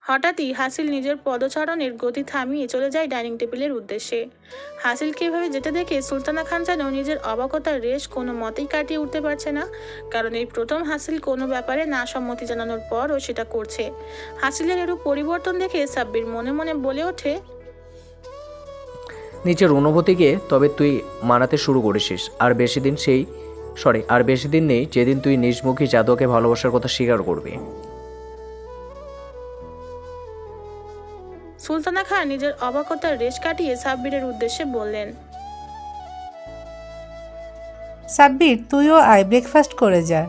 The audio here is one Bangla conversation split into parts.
হঠাৎই হাসিল নিজের পদচারণের গতি থামিয়ে চলে যায় ডাইনিং টেবিলের উদ্দেশ্যে। হাসিলকে এভাবে যেতে দেখে সুলতানা খান যেন নিজের অবাকতার রেশ কোনো মতেই কাটিয়ে উঠতে পারছে না, কারণ এই প্রথম হাসিল কোনো ব্যাপারে না সম্মতি জানানোর পরও সেটা করছে। হাসিলের এরূপ পরিবর্তন দেখে সাব্বির মনে মনে বলে ওঠে, নিজের অনুভূতিকে তবে তুই মানাতে শুরু করেছিস। আর বেশি দিন নেই যেদিন তুই নিজমুখী জাদুকে ভালোবাসার কথা স্বীকার করবি। সুলতানা খান নিজের অবাকতার রেশ কাটিয়ে সাব্বিরের উদ্দেশ্যে বললেন, সাব্বির, তুইও আয়, ব্রেকফাস্ট করে যা।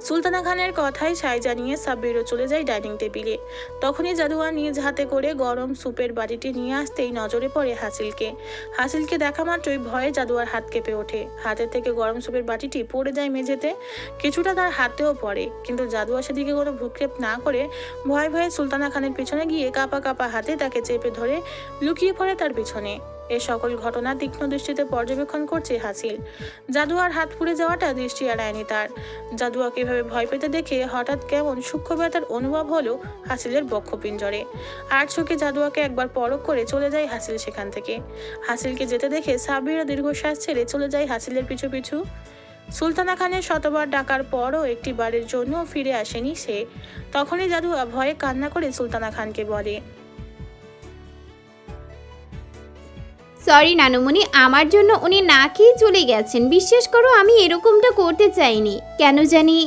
সুলতানা খানের কথায় সায় জানিয়ে সাব্বিরও চলে যায় ডাইনিং টেবিলে। তখনই জাদুয়া নিজ হাতে করে গরম স্যুপের বাটিটি নিয়ে আসতেই নজরে পড়ে হাসিলকে। হাসিলকে দেখা মাত্রই ভয়ে জাদুয়ার হাত কেঁপে ওঠে। হাতের থেকে গরম স্যুপের বাটিটি পড়ে যায় মেঝেতে, কিছুটা তার হাতেও পড়ে, কিন্তু জাদুয়া সেদিকে কোনো ভ্রুক্ষেপ না করে ভয়ে ভয়ে সুলতানা খানের পিছনে গিয়ে কাঁপা কাঁপা হাতে তাকে চেপে ধরে লুকিয়ে পড়ে তার পিছনে। এ সকল ঘটনা তীক্ষ্ণ দৃষ্টিতে পর্যবেক্ষণ করছে হাসিল। জাদুয়ার হাত পুড়ে যাওয়াটা দৃষ্টি এড়ায়নি তার। জাদুয়াকে এভাবে ভয় পেতে দেখে হঠাৎ কেমন সূক্ষ্ম ব্যথার অনুভব হলো হাসিলের বক্ষপিঞ্জরে। আর চোখে জাদুয়াকে একবার পরখ করে চলে যায় হাসিল সেখান থেকে। হাসিলকে যেতে দেখে সাব্বিরও দীর্ঘশ্বাস ছেড়ে চলে যায় হাসিলের পিছু পিছু। সুলতানা খানের শতবার ডাকার পরও একটি বারের জন্য ফিরে আসেনি সে। তখনই জাদুয়া ভয়ে কান্না করে সুলতানা খানকে বলে, সরি নানুমণি, আমার জন্য উনি না খেয়ে চলে গেছেন। বিশ্বাস করো, আমি এরকমটা করতে চাইনি, কেন জানি।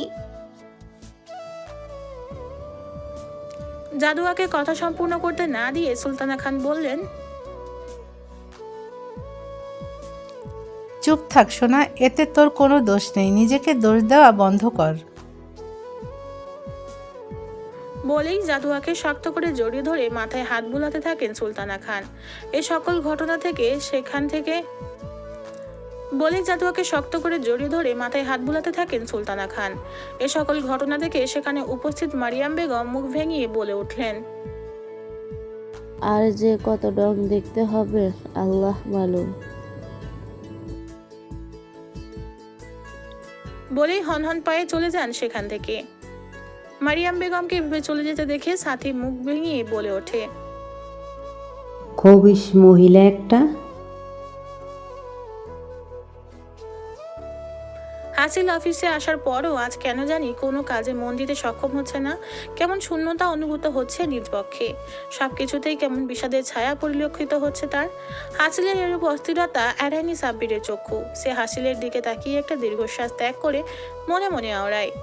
জাদুয়াকে কথা সম্পূর্ণ করতে না দিয়ে সুলতানা খান বললেন, চুপ থাক সোনা, এতে তোর কোনো দোষ নেই, নিজেকে দোষ দেওয়া বন্ধ কর। বলেই জাদুয়াকে শক্ত করে জড়িয়ে ধরে মাথায় হাত বুলাতে থাকেন সুলতানা খান। এই সকল ঘটনা থেকে সেখানে উপস্থিত মারিয়াম বেগম মুখ ভেঙিয়ে বলে উঠলেন, আর যে কত ডং দেখতে হবে আল্লাহ মালুম। বলেই হনহন পায়ে চলে যান সেখান থেকে। মারিয়াম বেগমকে ভেবে চলে যেতে দেখে সাথী মুখ ভেঙিয়ে বলে ওঠে, খবিশ মহিলা একটা। হাসিল অফিসে আসার পরও আজ কেন জানি কোনো কাজে মন দিতে সক্ষম হচ্ছে না। কেমন শূন্যতা অনুভূত হচ্ছে নিজ পক্ষে। সবকিছুতেই কেমন বিষাদের ছায়া পরিলক্ষিত হচ্ছে তার। হাসিলের এরূপ অস্থিরতা এড়ায়নি সাব্বিরের চক্ষু। সে হাসিলের দিকে তাকিয়ে একটা দীর্ঘশ্বাস ত্যাগ করে মনে মনে আওড়ায়,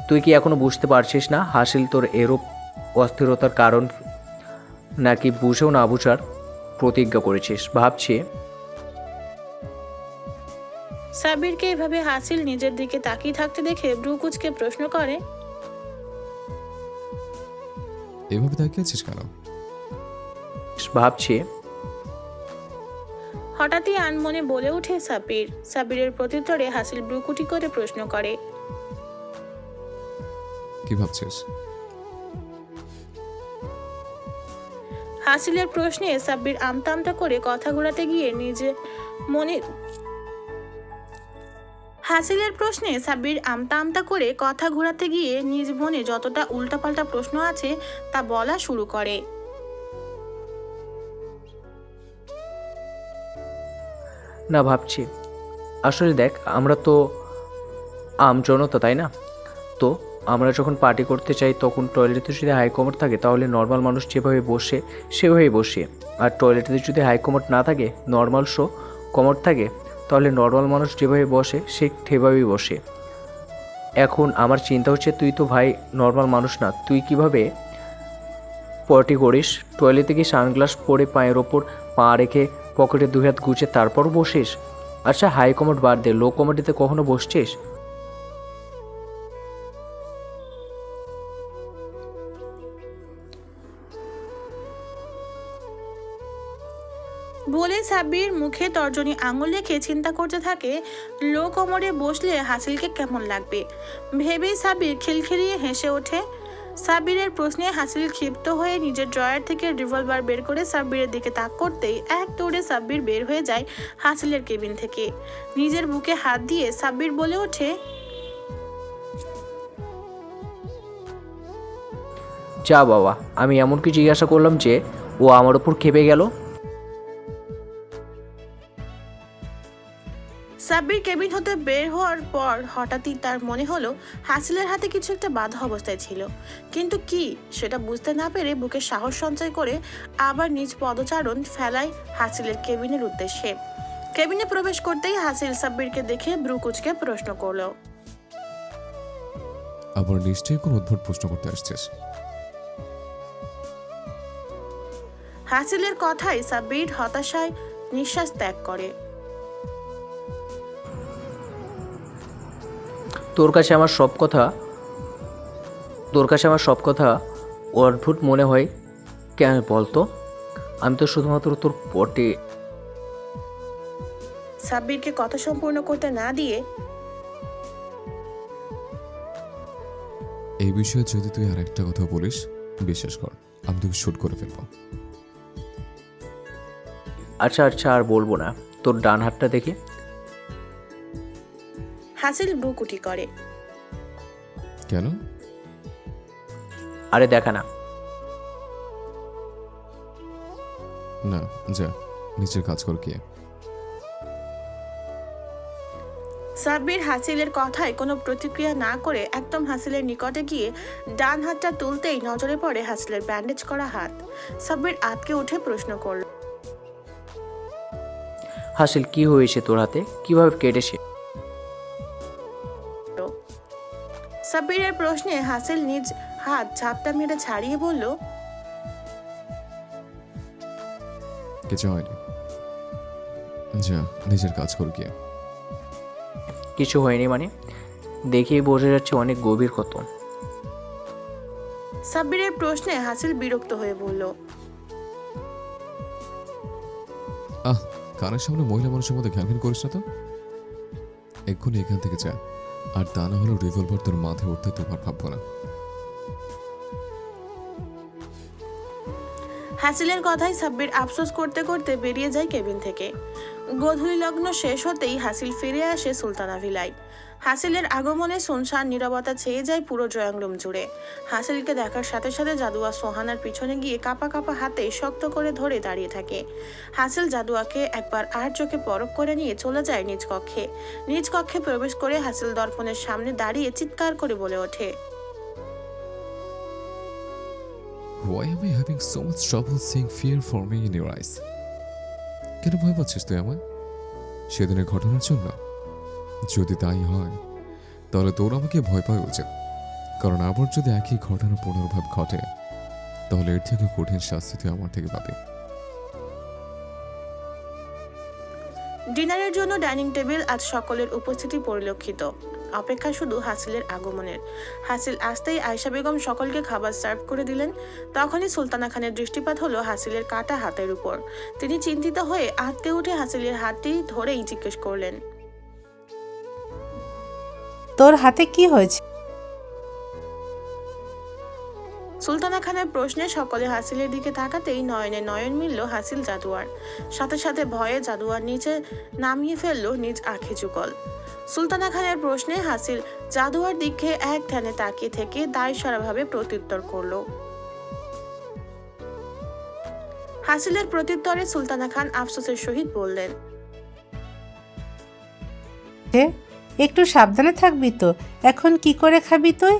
তুই কি এখনো বুঝতে পারছিস না হাসিল তোর এরূপ অস্থিরতার কারণ, নাকি বুঝেও না বুঝার প্রতিজ্ঞা করেছিস? ভাবছি। সাব্বিরকে এভাবে হাসিল নিজের দিকে তাকিয়ে থাকতে দেখে ব্রু কুঁচকে প্রশ্ন করে, এভাবে তাকিয়ে আছিস কেন? ভাবছি। হঠাৎই আনমনে বলে ওঠে সাব্বির। সাব্বিরের প্রত্যুত্তরে হাসিল ব্রুকুটি করে প্রশ্ন করে, কি ভাবছিস? হাসিলের প্রশ্নে সাব্বির আমতা আমতা করে কথা ঘোরাতে গিয়ে নিজ মনে যতটা উল্টাপাল্টা প্রশ্ন আছে তা বলা শুরু করে। না, ভাবছি। আসলে দেখ, আমরা তো আমজনতা, তাই না? তো আমরা যখন পার্টি করতে চাই তখন টয়লেটে যদি হাই কমোড থাকে তাহলে নর্মাল মানুষ যেভাবে বসে সেভাবেই বসে, আর টয়লেটে যদি হাই কমোড না থাকে, নর্মাল কমোড থাকে, তাহলে নর্মাল মানুষ যেভাবে বসে সে সেভাবেই বসে। এখন আমার চিন্তা হচ্ছে, তুই তো ভাই নর্মাল মানুষ না, তুই কিভাবে পটি করিস? টয়লেটে কি সানগ্লাস পরে পায়ের ওপর পা রেখে পকেটে দুই হাত গুছে তারপর বসিস? আচ্ছা, হাই কমোড বাদ দে, লো কমোডিতে কখনো বসছিস? বলে সাব্বির মুখে তর্জনী আঙুল রেখে চিন্তা করতে থাকে লো কোমরে বসলে হাসিলকে কেমন লাগবে। ভেবেই সাব্বির খিলখিলিয়ে হেসে ওঠে। সাব্বিরের প্রশ্নে হাসিল ক্ষিপ্ত হয়ে নিজের ড্রয়ার থেকে রিভলভার বের করে সাব্বিরের দিকে তাক করতেই এক দৌড়ে সাব্বির বের হয়ে যায় হাসিলের কেবিন থেকে। নিজের বুকে হাত দিয়ে সাব্বির বলে ওঠে, যা বাবা, আমি এমন কি জিজ্ঞাসা করলাম যে ও আমার ওপর খেপে গেল? সাব্বির কেবিন হতে বের হওয়ার পর হঠাৎই তার মনে হলো হাসিলের হাতে কিছু একটা বাধা অবস্থায় ছিল, কিন্তু কি সেটা বুঝতে না পেরে বুকে সাহস সঞ্চয় করে আবার নিজ পদচারণ ফেলায় হাসিলের কেবিনের উদ্দেশ্যে। কেবিনে প্রবেশ করতেই হাসিল সাব্বিরকে দেখে ব্রু কুঁচকে প্রশ্ন করলো, আবার নিশ্চয়ই কোনো উদ্ভট প্রশ্ন করতে আসছিস। হাসিলের কথায় সাব্বির হতাশায় নিঃশ্বাস ত্যাগ করে। তোর কাছে আমার সব কথা অদ্ভুত মনে হয় কেন বলতো? আমি তো শুধুমাত্র তোর পটে। সাব্বিরকে কথা সম্পূর্ণ করতে না দিয়ে এই বিষয়ে যদি তুই আর একটা কথা বলিস, বিশ্বাস কর আমি তোকে শুট করে ফেলবো। আচ্ছা আর বলবো না। তোর ডান হাতটা দেখি। হাসিল ব্রুকুটি করে। কেন? আরে দেখা না। না, যা নিজের কাজ কর গিয়ে। সাব্বির হাসিলের কথায় কোনো প্রতিক্রিয়া না করে একদম হাসিলের নিকটে গিয়ে ডান হাতটা তুলতেই নজরে পড়ে হাসিলের ব্যান্ডেজ করা হাত। সাব্বির আতকে উঠে প্রশ্ন করল, হাসিল, কি হয়েছে তোর হাতে? কিভাবে কেটেছে? সাব্বিরের প্রশ্নে হাসিল নিজ হাত ঝাপটা মেরে ছাড়িয়ে বলল, কিছু হয়নি, যা নিজের কাজ কর গিয়ে। কিছু হয়নি মানে? দেখেই বোঝা যাচ্ছে অনেক গভীর ক্ষত। সাব্বিরের প্রশ্নে হাসিল বিরক্ত হয়ে বলল, কানের সামনে মহিলা মানুষের মধ্যে ঘ্যান করিস না তো। এক্ষুনি এখান থেকে যা, আর তা না হলে রিভলভার তোর মাথায় উঠতে তোমার ভাববো না। হাসিলের কথায় সাব্বির আফসোস করতে করতে বেরিয়ে যায় কেবিন থেকে। গোধূলি লগ্ন শেষ হতেই হাসিল ফিরে আসে সুলতানা ভিলায়। হাসিলের আগমনে শুনশান নীরবতা ছেয়ে যায় পুরো ড্রয়িং রুম জুড়ে। হাসিলকে দেখার সাথে সাথে জাদুয়া সোহানার পিছনে গিয়ে কাপা কাপা হাতে শক্ত করে ধরে দাঁড়িয়ে থাকে। হাসিল জাদুয়াকে একবার আর চোখে পরখ করে নিয়ে চলে যায় নিজ কক্ষে। নিজ কক্ষে প্রবেশ করে হাসিল দর্পণের সামনে দাঁড়িয়ে চিৎকার করে বলে ওঠে, Why am I having so much trouble seeing fear for me in your eyes? কেন ভয় পাচ্ছিস তুই আমায়? সেদিনের ঘটনার জন্য? যদি তাই হয় তাহলে তোর আমাকে ভয় পাওয়া উচিত, কারণ আবার যদি একই ঘটনা পুনর্ভাব ঘটে তাহলে এর থেকে কঠিন শাস্তি তুই আমার থেকে পাবি। ডিনারের জন্য ডাইনিং টেবিল আজ সকলের উপস্থিতি পরিলক্ষিত, অপেক্ষা শুধু হাসিলের আগমনের। হাসিল আসতেই আয়েশা বেগম সকলকে খাবার সার্ভ করে দিলেন। তখনই সুলতানা খানের দৃষ্টিপাত হলো হাসিলের কাটা হাতের উপর। তিনি চিন্তিত হয়ে আঁতকে উঠে হাসিলের হাতটি ধরেই জিজ্ঞেস করলেন, তোর হাতে কি হয়েছে? সুলতানা খানের প্রশ্নে সকলে হাসিলের দিকে তাকাতেই নয়নে নয়ন মিলল হাসিল জাদুয়ার। সাথে সাথে ভয়ে জাদুয়ার নিচে নামিয়ে ফেললো নিজ আঁখি যুগল। সুলতানা খানের প্রশ্নে হাসিল জাদুয়ার দিকে এক ধ্যানে তাকিয়ে থেকে দায়সারাভাবে প্রত্যুত্তর করলো। হাসিলের প্রত্যুত্তরে সুলতানা খান আফসোসের সহিত বললেন, একটু সাবধানে থাকবি তো। এখন কি করে খাবি তুই?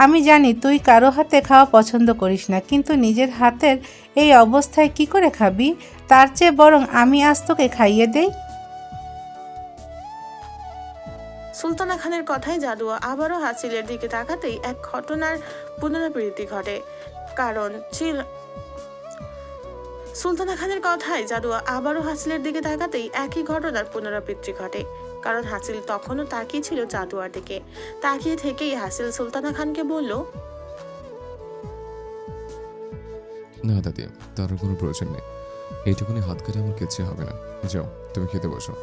আমি জানি তুই কারো হাতে খাওয়া পছন্দ করিস না, কিন্তু নিজের হাতের এই অবস্থায় কি করে খাবি? তার চেয়ে বরং আমি আজ তোকে খাইয়ে দেই। সুলতানা খানের কথায় জাদুয়া আবারও হাসিলের দিকে তাকাতেই এক ঘটনার পুনরাবৃত্তি ঘটে। সুলতানা খানের কথায় জাদুয়া আবারও হাসিলের দিকে তাকাতেই একই ঘটনার পুনরাবৃত্তি ঘটে, কারণ হাসিল তখনও তাকিয়ে ছিল জাদুয়ার দিকে। তাকিয়ে থেকেই হাসিল সুলতানা খানকে বলল, না দাদি, তার কোনো প্রয়োজন নেই। এইটুকুনি হাত কেটে আমার কিচ্ছু হবে না। যাও তুমি খেতে বসো।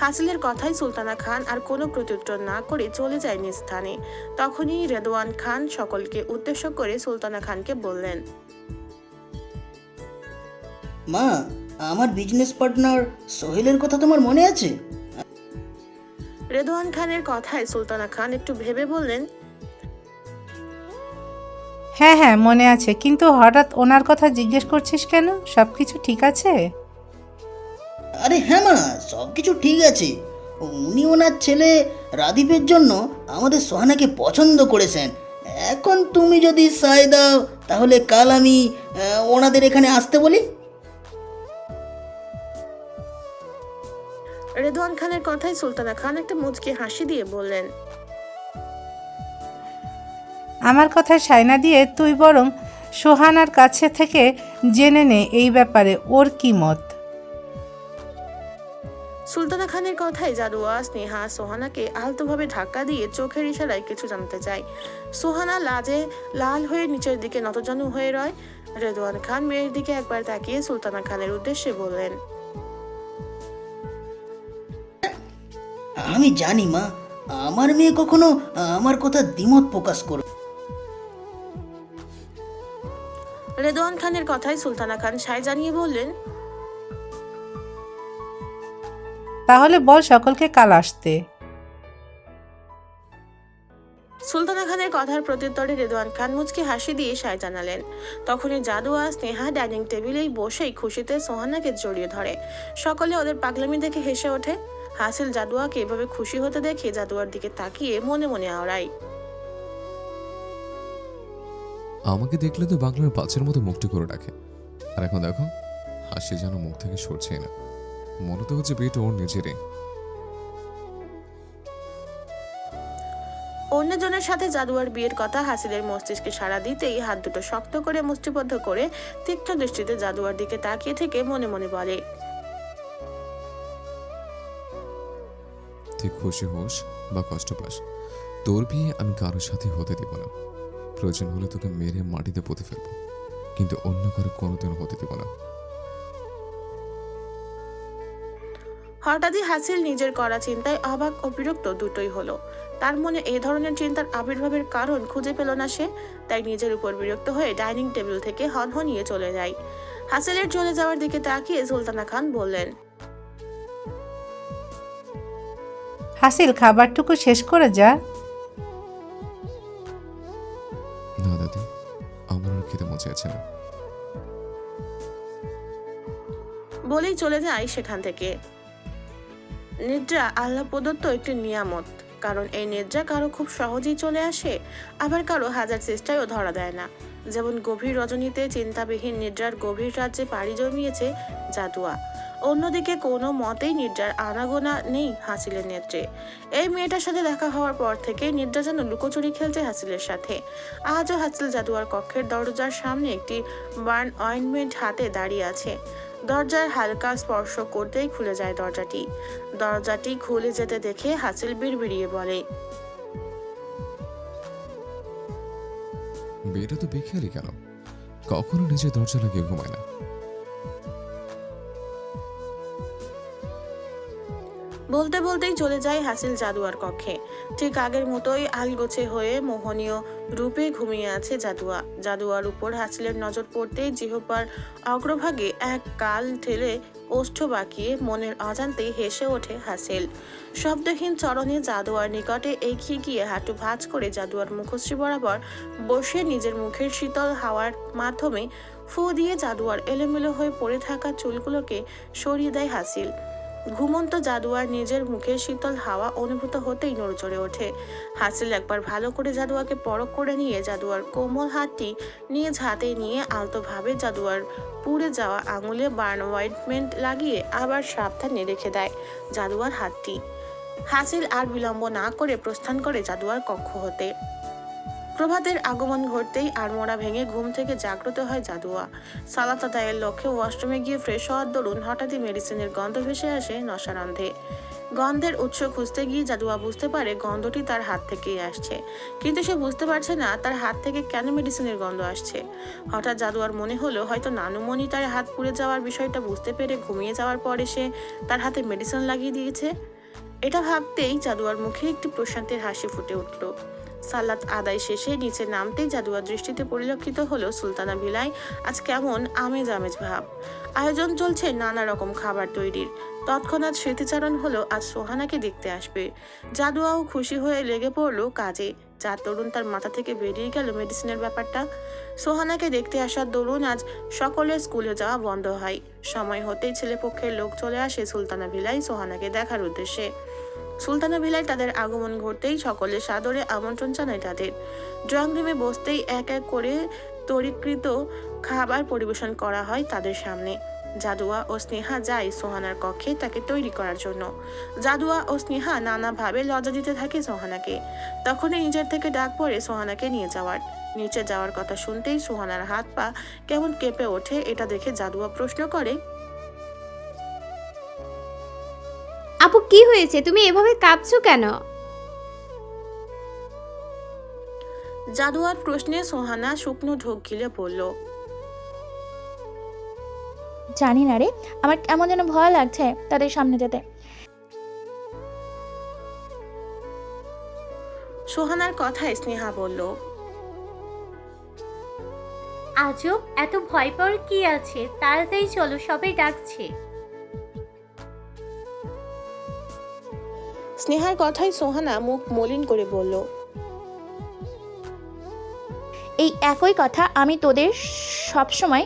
হাসিলের কথায় সুলতানা খান আর কোনো প্রত্যুত্তর না করে চলে যায় নিজ স্থানে। তখনই রেদওয়ান খান সকলকে উদ্দেশ্য করে সুলতানা খানকে বললেন, মা, আমার বিজনেস পার্টনার সোহেলের কথা তোমার মনে আছে? রেদওয়ান খানের কথায় সুলতানা খান একটু ভেবে বললেন, হ্যাঁ হ্যাঁ মনে আছে, কিন্তু হঠাৎ ওনার কথা জিজ্ঞেস করছিস কেন? সব কিছু ঠিক আছে? আরে হ্যাঁ মা, সব কিছু ঠিক আছে। উনি ওনার ছেলে রাদীপের জন্য আমাদের সোহানাকে পছন্দ করেছেন। এখন তুমি যদি সায় দাও তাহলে কাল আমি ওনাদের এখানে আসতে বলি। রেদওয়ান খানের কথায় সুলতানা খান একটা মুচকি হাসি দিয়ে বললেন, আমার কথায় সায়না দিয়ে তুই বরং সোহানার কাছে থেকে জেনে নে এই ব্যাপারে ওর কি মত। সুলতানা খানের কথায় জাদুয়া স্নেহা সোহানাকে আলতোভাবে ধাক্কা দিয়ে চোখের ইশারায় কিছু জানতে চায়। সোহানা লাজে লাল হয়ে নিচের দিকে নতজানু হয়ে রয়। রেদওয়ান খান মেয়ের দিকে একবার তাকিয়ে সুলতানা খানের উদ্দেশ্যে বললেন, আমি জানি মা, আমার মেয়ে কখনো আমার কথা দ্বিমত প্রকাশ করবে। রেদওয়ান খানের কথায় সুলতানা খান সায় জানিয়ে বললেন, তাহলে বল সকলকে কাল আসতে। সুলতানা খানের কথার প্রত্যুত্তরে রেদওয়ান খান মুচকি হাসি দিয়ে সায় জানালেন। তখনই জাদুয়া স্নেহা ডাইনিং টেবিলেই বসেই খুশিতে সোহানাকে জড়িয়ে ধরে। সকলে ওদের পাগলামি দেখে হেসে ওঠে। হাসিল জাদুয়াকে এভাবে খুশি হতে দেখে জাদুয়ার দিকে তাকিয়ে মনে মনে আওড়ায়, আমাকে দেখলে তো বাংলার বাচ্চার মতো মুখটি করে রাখে, আর এখন দেখো হাসি যেন মুখ থেকে সরছেই না। মনে তো হচ্ছে বিয়েটা ওর নিজেরই। অন্যজনের সাথে জাদুয়ার বিয়ের কথা হাসিলের মস্তিষ্কে সাড়া দিতেই হাত দুটো শক্ত করে মুষ্টিবদ্ধ করে তীক্ষ্ণ দৃষ্টিতে জাদুয়ার দিকে তাকিয়ে থেকে মনে মনে বলে, তুই খুশি হোস বা কষ্ট পাস, তোর বিয়ে আমি কারোর সাথে হতে দেব না। প্রয়োজন হলে তোকে মেরে মাটিতে পুঁতে ফেলবো, কিন্তু অন্য কারো কোনোদিনও হতে দেব না। হঠাৎই হাসিল নিজের করা চিন্তায় অবাক ও বিরক্ত দুটোই হলো। তার মনে এই ধরনের চিন্তার আবির্ভাবের কারণ খুঁজে পেল না সে, তাই নিজের উপর বিরক্ত হয়ে ডাইনিং টেবিল থেকে হনহনিয়ে চলে যায়। হাসিলের চলে যাওয়ার দিকে তাকিয়ে সুলতানা খান বললেন, হাসিল, খাবারটুকু শেষ করে যা। না দাদি, আমার আর খেতে মজা আছে না। বলেই চলে যায় সেখান থেকে। নিদ্রা আল্লাহ প্রদত্ত একটি নিয়ামত, কারণ এই নিদ্রা কারো খুব সহজেই চলে আসে, আবার কারো হাজার চেষ্টায়ও ধরা দেয় না। যেমন গভীর রজনীতে চিন্তাবিহীন নিদ্রার গভীর রাজ্যে পাড়ি জমিয়েছে জাদুয়া, অন্যদিকে কোনো মতেই নিদ্রার আনাগোনা নেই হাসিলের নেত্রে। এই মেয়েটার সাথে দেখা হওয়ার পর থেকে নিদ্রা যেন লুকোচুরি খেলছে হাসিলের সাথে। আজও হাসিল জাদুয়ার কক্ষের দরজার সামনে একটি বার্ন অয়েন্টমেন্ট হাতে দাঁড়িয়ে আছে। দরজার হালকা স্পর্শ করতেই খুলে যায় দরজাটি খুলে যেতে দেখে হাসিল বিড়বিড়িয়ে বলে, বিয়েটা তো বেখেয়ালি কেন, কখনো নিজের দরজা লাগিয়ে ঘুমায় না। বলতে বলতেই চলে যায় হাসিল জাদুয়ার কক্ষে। ঠিক আগের মতোই আলগোছে হয়ে মোহনীয় রূপে ঘুমিয়ে আছে জাদুয়ার উপর হাসিলের নজর পড়তেই জিহ্বার অগ্রভাগে এক গাল ঠেলে ওষ্ঠ বাঁকিয়ে মনের অজান্তেই হেসে ওঠে হাসিল। শব্দহীন চরণে জাদুয়ার নিকটে এগিয়ে গিয়ে হাঁটু ভাঁজ করে জাদুয়ার মুখশ্রী বরাবর বসে নিজের মুখের শীতল হাওয়ার মাধ্যমে ফু দিয়ে জাদুয়ার এলোমেলো হয়ে পড়ে থাকা চুলগুলোকে সরিয়ে দেয় হাসিল। ঘুমন্ত জাদুয়ার নিজের মুখে শীতল হাওয়া অনুভূত হতেই নড়চড়ে ওঠে। হাসিল একবার ভালো করে জাদুয়াকে পরখ করে নিয়ে জাদুয়ার কোমল হাতটি নিজ হাতে নিয়ে আলতোভাবে জাদুয়ার পুড়ে যাওয়া আঙুলে বার্ন অয়েন্টমেন্ট লাগিয়ে আবার সাবধানে রেখে দেয় জাদুয়ার হাতটি। হাসিল আর বিলম্ব না করে প্রস্থান করে জাদুয়ার কক্ষ হতে। প্রভাতের আগমন ঘটতেই আড়মোড়া ভেঙে ঘুম থেকে জাগ্রত হয় জাদুয়া। সালাত আদায়ের লক্ষ্যে ওয়াশরুমে গিয়ে ফ্রেশ হওয়ার দরুন হঠাৎই মেডিসিনের গন্ধ ভেসে আসে নশারন্ধে। গন্ধের উৎস খুঁজতে গিয়ে জাদুয়া বুঝতে পারে গন্ধটি তার হাত থেকেই আসছে, কিন্তু সে বুঝতে পারছে না তার হাত থেকে কেন মেডিসিনের গন্ধ আসছে। হঠাৎ জাদুয়ার মনে হলো হয়তো নানুমণি তার হাত পুড়ে যাওয়ার বিষয়টা বুঝতে পেরে ঘুমিয়ে যাওয়ার পরে সে তার হাতে মেডিসিন লাগিয়ে দিয়েছে। এটা ভাবতেই জাদুয়ার মুখে একটি প্রশান্তির হাসি ফুটে উঠল। সালাত আদায় শেষে নিচে নামতেই জাদুয়ার দৃষ্টিতে পরিলক্ষিত হলো সুলতানা ভিলায় আজ কেমন আমেজ আমেজ ভাব। আয়োজন চলছে নানা রকম খাবার তৈরির। তৎক্ষণাৎ স্মৃতিচারণ হলো আজ সোহানাকে দেখতে আসবে। জাদুয়াও খুশি হয়ে লেগে পড়লো কাজে, যার দরুন তার মাথা থেকে বেরিয়ে গেল মেডিসিনের ব্যাপারটা। সোহানাকে দেখতে আসার দরুন আজ সকলের স্কুলে যাওয়া বন্ধ হয়। সময় হতেই ছেলেপক্ষের লোক চলে আসে সুলতানা ভিলায় সোহানাকে দেখার উদ্দেশ্যে। সুলতানা ভিলায় তাদের আগমন ঘটতেই সকলে সাদরে আমন্ত্রণ জানায় তাদের। ড্রয়িং রুমে বসতেই এক এক করে তৈরিকৃত খাবার পরিবেশন করা হয় তাদের সামনে। জাদুয়া ও স্নেহা যায় সোহানার কক্ষে তাকে তৈরি করার জন্য। জাদুয়া ও স্নেহা নানাভাবে লজ্জা দিতে থাকে সোহানাকে। তখনই নিজের থেকে ডাক পড়ে সোহানাকে নিয়ে যাওয়ার। নিচে যাওয়ার কথা শুনতেই সোহানার হাত পা কেমন কেঁপে ওঠে। এটা দেখে জাদুয়া প্রশ্ন করে, আপু কি হয়েছে, তুমি এভাবে কাঁপছো কেন? জাদুয়ার প্রশ্নে সোহানা শুকনো ঢোক গিলে বলল, জানি না রে, আমার কেমন যেন ভয় লাগছে তাদের সামনে যেতে। সোহানার কথায় স্নেহা বলল, আজব, এত ভয় পাওয়ার কি আছে, তাড়াতাড়ি চলো, সবাই ডাকছে। স্নেহার কথায় সোহানা মুখ মলিন করে বলল, এই একই কথা আমি তোদের সব সময়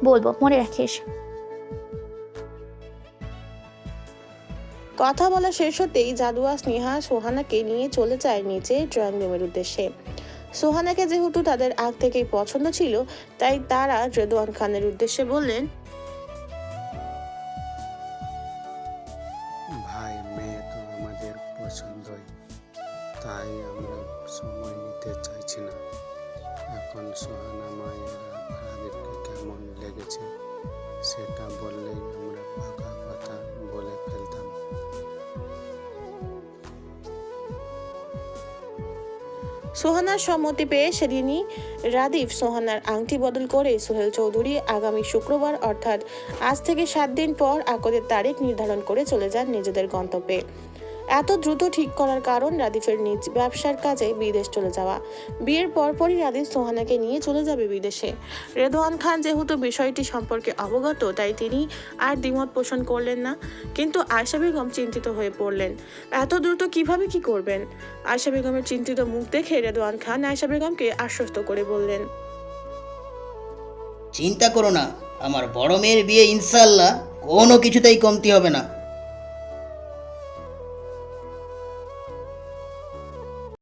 বলবো, মনে রাখিস। কথা বলা শেষ হতেই জাদুয়া স্নেহা সোহানাকে নিয়ে চলে যায় নিচে ড্রয়িং রুমের উদ্দেশ্যে। সোহানাকে যেহেতু তাদের আগ থেকেই পছন্দ ছিল, তাই তারা রেদওয়ান খানের উদ্দেশ্যে বললেন, ভাই মেয়ে তো আমাদের পছন্দই, তাই আমরা সময় নিতে চাইছি না। এখন সোহানা মায়ের রাগীবকে কেমন লেগেছে সেটা বললেই আমরা পাকা কথা বলে ফেলতাম। সোহানার সম্মতি পেয়ে সেদিনই রাদিফ সোহানার আংটি বদল করে সোহেল চৌধুরী আগামী শুক্রবার অর্থাৎ আজ থেকে 7 দিন পর আকদের তারিখ নির্ধারণ করে চলে যান নিজেদের গন্তব্যে। এত দ্রুত ঠিক করার কারণ রাদিফের নিজ ব্যবসার কাজে বিদেশ চলে যাওয়া। বিয়ের পরপরই রাদিফ সোহানাকে নিয়ে চলে যাবে বিদেশে। রেদওয়ান খান যেহেতু বিষয়টি সম্পর্কে অবগত, তাই তিনি আর দ্বিমত পোষণ করলেন না। কিন্তু আয়েশা বেগম চিন্তিত হয়ে পড়লেন, এত দ্রুত কিভাবে কি করবেন। আয়েশা বেগমের চিন্তিত মুখ দেখে রেদওয়ান খান আয়েশা বেগমকে আশ্বস্ত করে বললেন, চিন্তা করো না, আমার বড় মেয়ের বিয়ে ইনশাল্লাহ কোনো কিছুতেই কমতি হবে না।